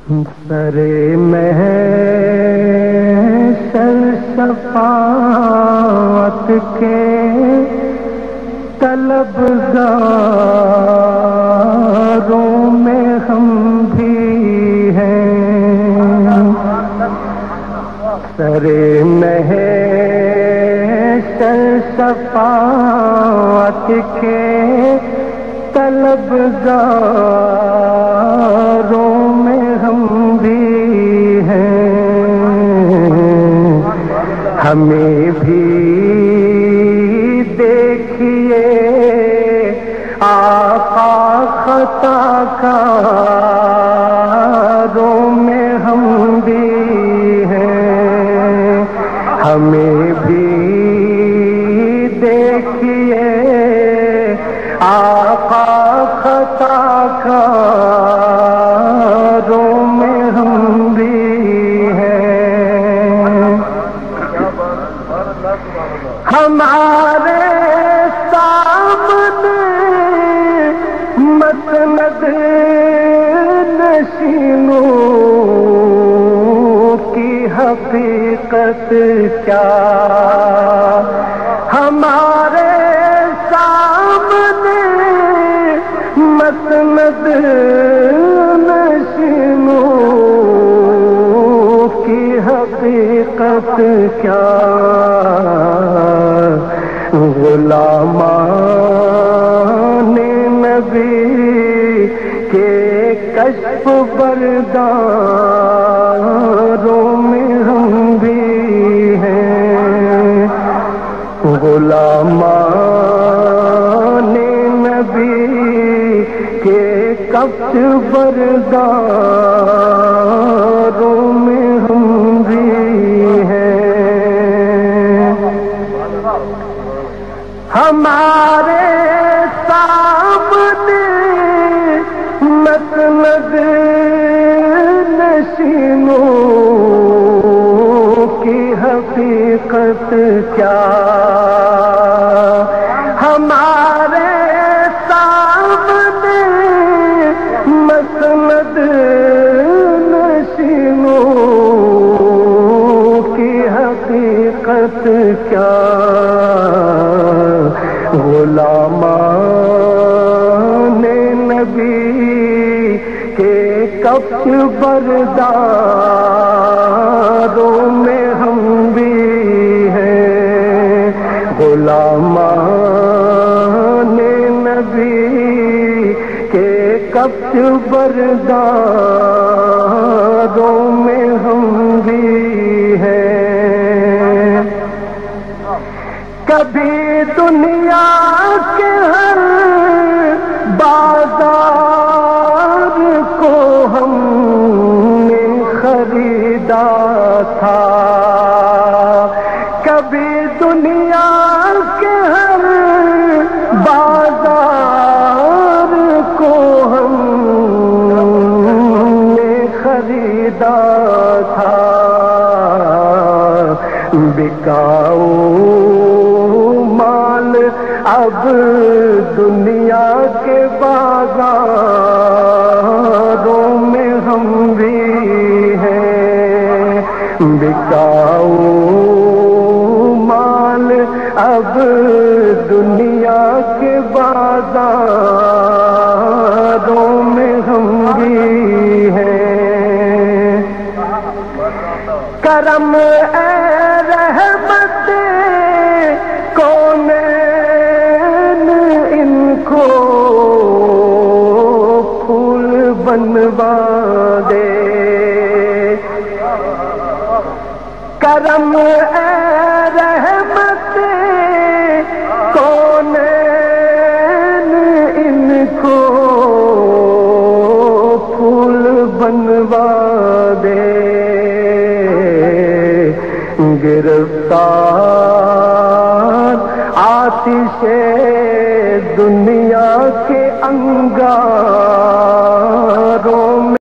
سرے محشر شفاعت کے طلبگاروں میں ہم بھی ہیں، سرے محشر شفاعت کے طلبگاروں میں ہم بھی ہیں، ہمیں بھی دیکھیے آقا خطا کاروں میں ہم بھی ہیں، ہمیں بھی دیکھیے آقا خطا کاروں میں ہم بھی ہیں، ہمارے سامنے مسند نشینوں کی حقیقت کیا، ہمارے سامنے مسند نشینوں کی حقیقت کیا، غلامان نبی کے کشف برداروں میں ہم بھی ہیں، غلامان نبی کے کشف برداروں میں ہم بھی ہیں، ہمارے سامنے مسند نشینوں کی حقیقت کیا، ہمارے سامنے مسند نشینوں کی حقیقت کیا، غلامان نبی کے کفش برداروں میں ہم بھی ہیں، غلامان نبی کے کفش برداروں میں ہم بھی ہیں، کبھی دنیا کے ہر بازار کو ہم نے خریدا تھا، کبھی دنیا کے ہر بازار کو ہم نے خریدا تھا، بکاؤ مال اب دنیا کے بازاروں میں ہم بھی ہیں، بکاؤ مال اب دنیا کے بازاروں میں ہم بھی ہیں، کرم اے رحمت کونین ان کو پھول بنوا دے، کرم اے رحمت کونین ان کو پھول بنوا دے، گرفتار آتش دنیا کے انگار